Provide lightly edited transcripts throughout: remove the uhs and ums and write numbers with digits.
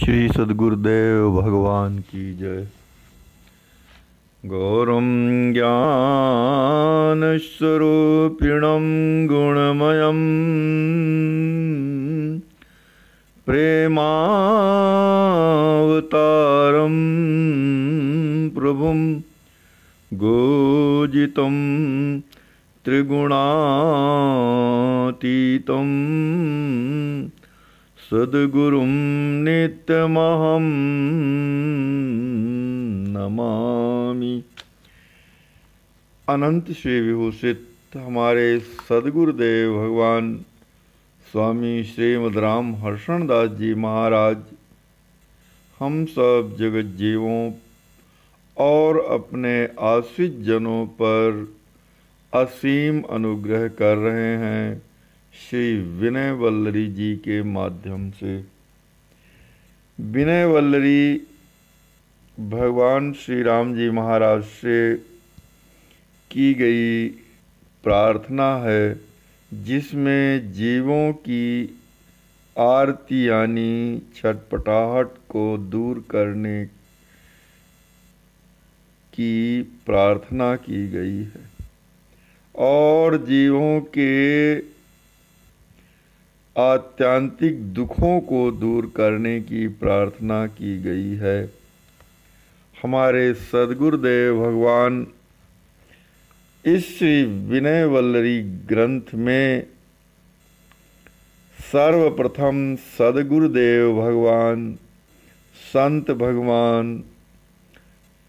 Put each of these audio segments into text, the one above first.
श्री सद्गुरुदेव भगवान की जय। गौरं ज्ञानस्वरूपिणं गुणमयं प्रेमावतारं प्रभुं गोजितं त्रिगुणातीतं सद्गुरुं नित्यमहं नमामि। अनंत श्री विभूषित हमारे सद्गुरुदेव भगवान स्वामी श्रीमद् राम हर्षण दास जी महाराज हम सब जगत जीवों और अपने आश्रित जनों पर असीम अनुग्रह कर रहे हैं श्री विनय वल्लरी जी के माध्यम से। विनय वल्लरी भगवान श्री राम जी महाराज से की गई प्रार्थना है, जिसमें जीवों की आरती यानी छटपटाहट को दूर करने की प्रार्थना की गई है और जीवों के आत्यांतिक दुखों को दूर करने की प्रार्थना की गई है। हमारे सद्गुरुदेव भगवान इस श्री विनय वल्लरी ग्रंथ में सर्वप्रथम सद्गुरुदेव भगवान, संत भगवान,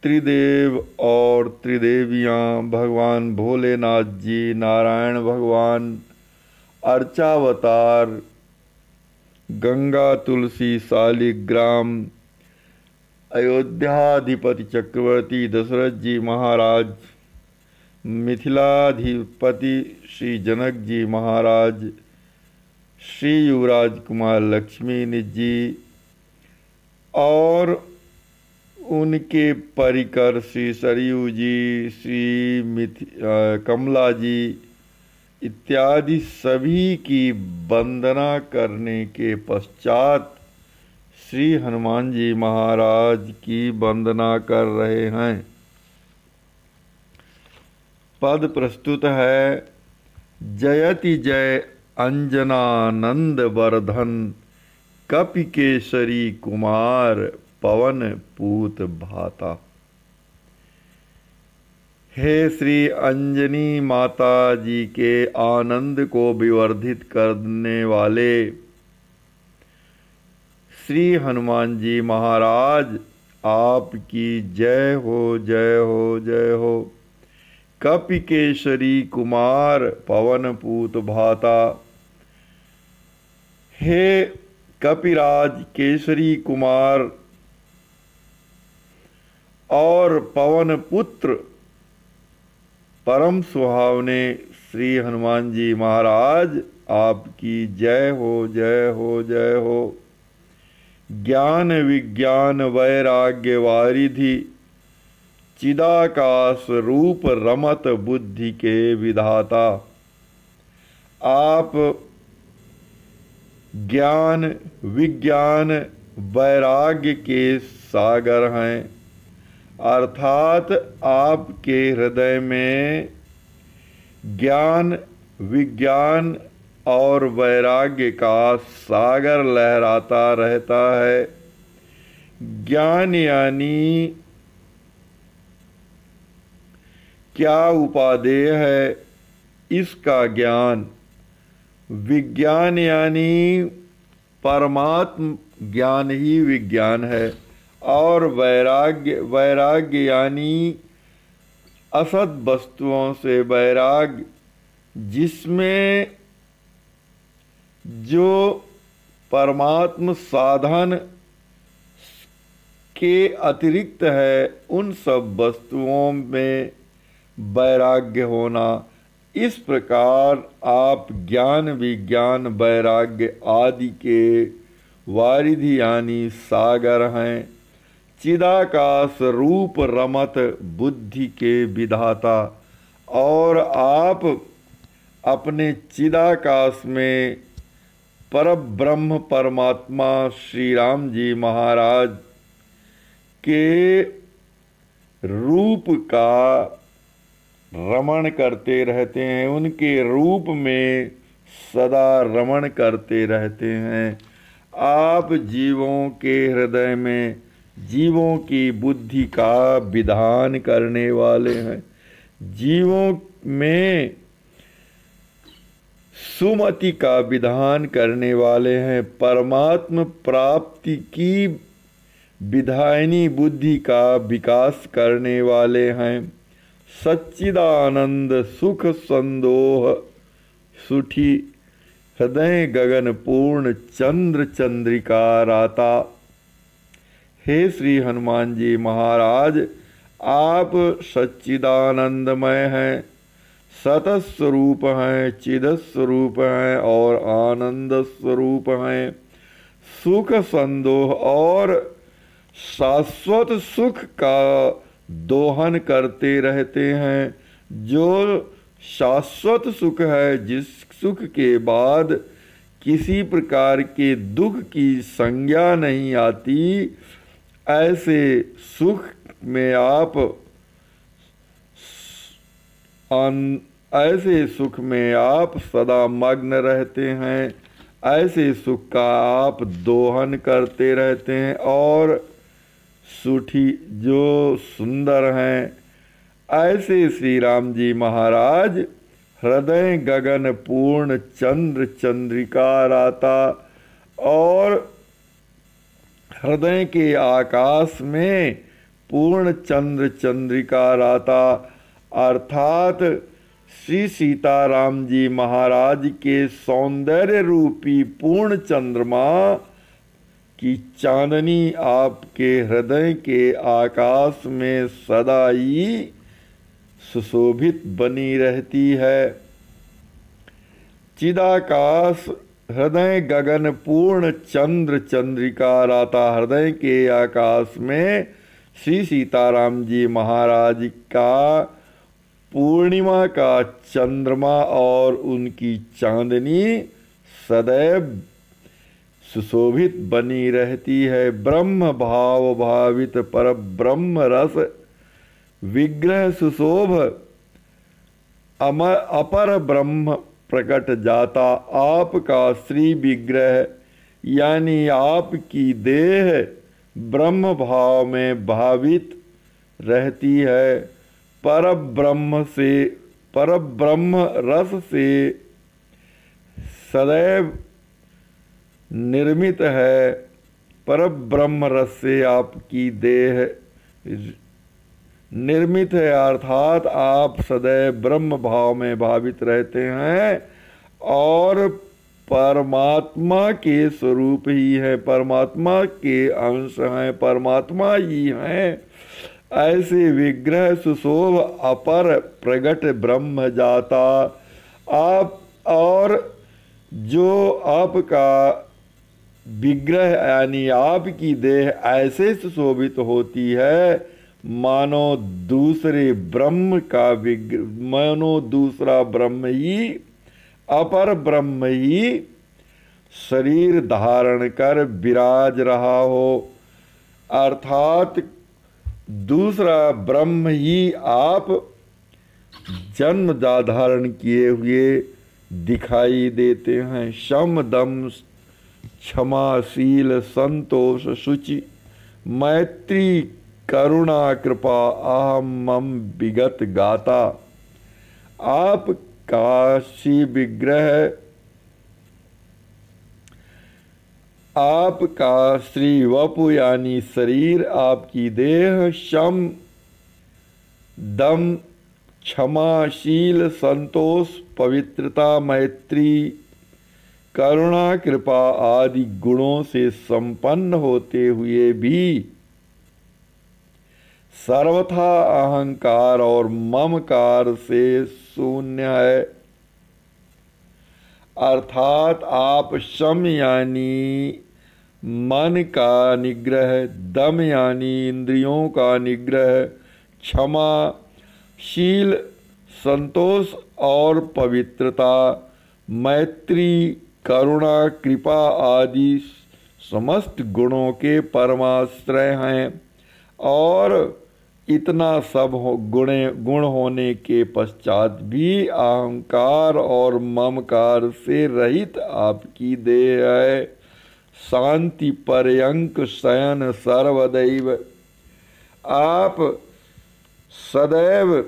त्रिदेव और त्रिदेवियाँ, भगवान भोलेनाथ जी, नारायण भगवान, अर्चावतार, गंगा तुलसी शालिग्राम, अयोध्याधिपति चक्रवर्ती दशरथ जी महाराज, मिथिलाधिपति श्री जनक जी महाराज, श्री युवराज कुमार लक्ष्मी जी और उनके परिकर श्री सरयू जी, श्री कमला जी इत्यादि सभी की वंदना करने के पश्चात श्री हनुमान जी महाराज की वंदना कर रहे हैं। पद प्रस्तुत है। जयति जय अंजनानंद वर्धन कपि केसरी कुमार पवन पूत भाता। हे श्री अंजनी माता जी के आनंद को विवर्धित करने वाले श्री हनुमान जी महाराज, आपकी जय हो, जय हो, जय हो। कपि केसरी कुमार पवन पूत भाता। हे कपिराज केसरी कुमार और पवन पुत्र परम सुहावने श्री हनुमान जी महाराज, आपकी जय हो, जय हो, जय हो। ज्ञान विज्ञान वैराग्य वारिधि चिदाकाश रूप रमत बुद्धि के विधाता। आप ज्ञान विज्ञान वैराग्य के सागर हैं, अर्थात आपके हृदय में ज्ञान विज्ञान और वैराग्य का सागर लहराता रहता है। ज्ञान यानी क्या उपादेय है, इसका ज्ञान। विज्ञान यानी परमात्म ज्ञान ही विज्ञान है और वैराग्य यानी असत वस्तुओं से वैराग्य, जिसमें जो परमात्म साधन के अतिरिक्त है उन सब वस्तुओं में वैराग्य होना। इस प्रकार आप ज्ञान विज्ञान वैराग्य आदि के वारिधि यानी सागर हैं। चिदाकाश रूप रमत बुद्धि के विधाता, और आप अपने चिदाकाश में परब्रह्म परमात्मा श्री राम जी महाराज के रूप का रमण करते रहते हैं, उनके रूप में सदा रमण करते रहते हैं। आप जीवों के हृदय में जीवों की बुद्धि का विधान करने वाले हैं, जीवों में सुमति का विधान करने वाले हैं, परमात्म प्राप्ति की विधायनी बुद्धि का विकास करने वाले हैं। सच्चिदानंद सुख संदोह सुठी हृदय गगन पूर्ण चंद्र चंद्रिका राता। हे श्री हनुमान जी महाराज, आप सच्चिदानंदमय हैं, सतत स्वरूप हैं, चिद स्वरूप हैं और आनंद स्वरूप हैं। सुख संदोह और शाश्वत सुख का दोहन करते रहते हैं। जो शाश्वत सुख है, जिस सुख के बाद किसी प्रकार के दुख की संज्ञा नहीं आती, ऐसे सुख में आप सदा मग्न रहते हैं। ऐसे सुख का आप दोहन करते रहते हैं और सुठी जो सुंदर हैं, ऐसे श्री राम जी महाराज हृदय गगन पूर्ण चंद्र चंद्रिका राता और हृदय के आकाश में पूर्ण चंद्र चंद्रिका राता, अर्थात श्री सीताराम जी महाराज के सौंदर्य रूपी पूर्ण चंद्रमा की चांदनी आपके हृदय के आकाश में सदा ही सुशोभित बनी रहती है। चिदाकाश हृदय गगन पूर्ण चंद्र चंद्रिका राता, हृदय के आकाश में श्री सीताराम जी महाराज का पूर्णिमा का चंद्रमा और उनकी चांदनी सदैव सुशोभित बनी रहती है। ब्रह्म भाव भावित पर ब्रह्म रस विग्रह सुशोभ अमर अपर ब्रह्म प्रकट जाता। आपका श्री विग्रह यानी आपकी देह ब्रह्म भाव में भावित रहती है। पर ब्रह्म रस से सदैव निर्मित है। पर ब्रह्म रस से आपकी देह निर्मित है, अर्थात आप सदैव ब्रह्म भाव में भावित रहते हैं और परमात्मा के स्वरूप ही है, परमात्मा के अंश हैं, परमात्मा ही हैं। ऐसे विग्रह सुशोभ अपर प्रगट ब्रह्म जाता। आप और जो आपका विग्रह यानी आपकी देह ऐसे सुशोभित होती है मानो दूसरे ब्रह्म का मानो दूसरा ब्रह्म ही, अपर ब्रह्म ही शरीर धारण कर विराज रहा हो, अर्थात दूसरा ब्रह्म ही आप जन्म धारण किए हुए दिखाई देते हैं। शम दम क्षमाशील संतोष शुचि मैत्री करुणा कृपा अहम मम विगत गाता। आपका श्री विग्रह, आपका श्री वपु यानी शरीर, आपकी देह शम दम क्षमाशील संतोष पवित्रता मैत्री करुणा कृपा आदि गुणों से संपन्न होते हुए भी सर्वथा अहंकार और ममकार से शून्य है, अर्थात आप शम यानी मन का निग्रह, दम यानी इंद्रियों का निग्रह, क्षमा शील संतोष और पवित्रता, मैत्री करुणा, कृपा आदि समस्त गुणों के परमाश्रय हैं। और इतना सब गुण होने के पश्चात भी अहंकार और ममकार से रहित आपकी देह है। शांति पर्यंक शयन सर्वदैव, आप सदैव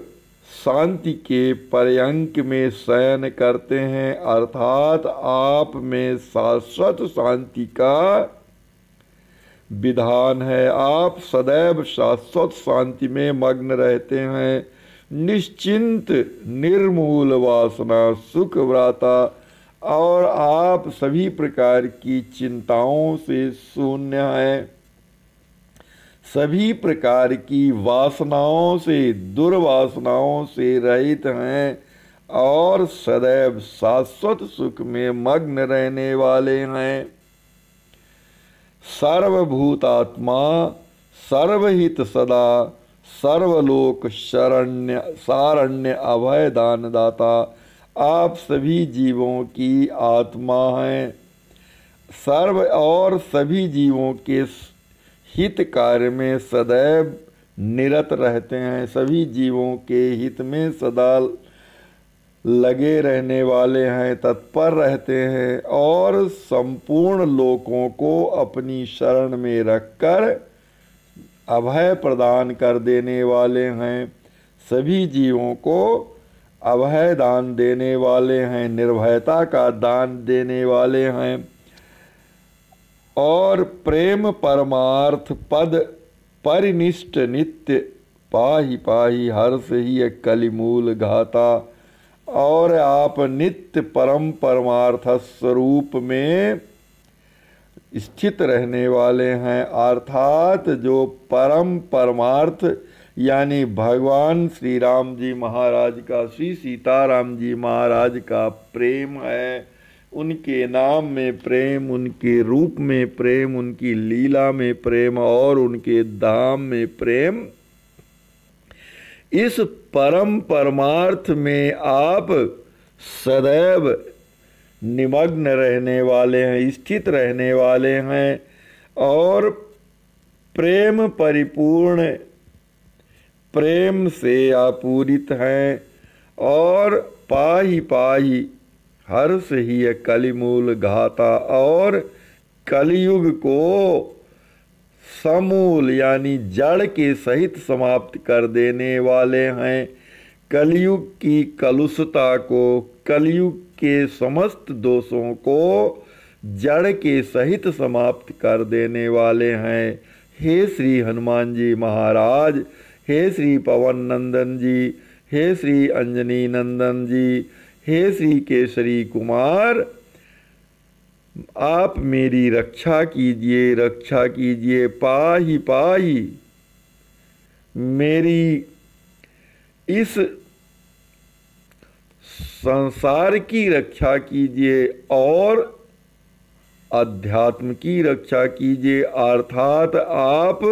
शांति के पर्यंक में शयन करते हैं, अर्थात आप में शाश्वत शांति का विधान है। आप सदैव शाश्वत शांति में मग्न रहते हैं, निश्चिंत, निर्मूल वासना, सुख व्राता, और आप सभी प्रकार की चिंताओं से शून्य हैं, सभी प्रकार की वासनाओं से, दुर्वासनाओं से रहित हैं और सदैव शाश्वत सुख में मग्न रहने वाले हैं। सर्वभूतात्मा, सर्वहित सदा, सर्वलोक शरण्य सारण्य अभय दानदाता, आप सभी जीवों की आत्मा हैं। सर्व और सभी जीवों के हित कार्य में सदैव निरत रहते हैं, सभी जीवों के हित में सदा लगे रहने वाले हैं, तत्पर रहते हैं और संपूर्ण लोकों को अपनी शरण में रखकर अभय प्रदान कर देने वाले हैं, सभी जीवों को अभय दान देने वाले हैं, निर्भयता का दान देने वाले हैं। और प्रेम परमार्थ पद परिनिष्ठ नित्य पाहि पाहि हर्ष ही कलिमूल घाता, और आप नित्य परम परमार्थ स्वरूप में स्थित रहने वाले हैं, अर्थात जो परम परमार्थ यानी भगवान श्री राम जी महाराज का, श्री सीताराम जी महाराज का प्रेम है, उनके नाम में प्रेम, उनके रूप में प्रेम, उनकी लीला में प्रेम और उनके धाम में प्रेम, इस परम परमार्थ में आप सदैव निमग्न रहने वाले हैं, स्थित रहने वाले हैं और प्रेम परिपूर्ण प्रेम से आपूरित हैं। और पाहि पाहि हर्ष ही कलिमूल घाता, और कलयुग को समूल यानी जड़ के सहित समाप्त कर देने वाले हैं। कलयुग की कलुषता को, कलयुग के समस्त दोषों को जड़ के सहित समाप्त कर देने वाले हैं। हे श्री हनुमान जी महाराज, हे श्री पवन नंदन जी, हे श्री अंजनी नंदन जी, हे श्री केसरी कुमार, आप मेरी रक्षा कीजिए, रक्षा कीजिए। पाहि पाहि मेरी इस संसार की रक्षा कीजिए और अध्यात्म की रक्षा कीजिए, अर्थात आप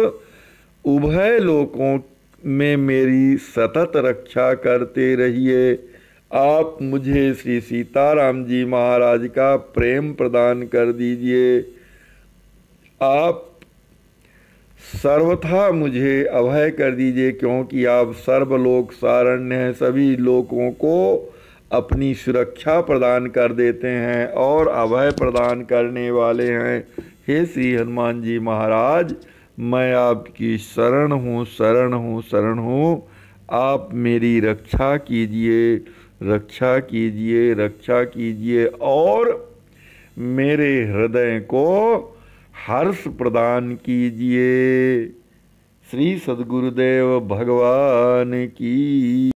उभय लोकों में मेरी सतत रक्षा करते रहिए। आप मुझे श्री सीताराम जी महाराज का प्रेम प्रदान कर दीजिए। आप सर्वथा मुझे अभय कर दीजिए, क्योंकि आप सर्वलोक सारण्य हैं, सभी लोकों को अपनी सुरक्षा प्रदान कर देते हैं और अभय प्रदान करने वाले हैं। हे श्री हनुमान जी महाराज, मैं आपकी शरण हूँ, शरण हूँ, शरण हूँ। आप मेरी रक्षा कीजिए, रक्षा कीजिए, रक्षा कीजिए और मेरे हृदय को हर्ष प्रदान कीजिए। श्री सद्गुरुदेव भगवान की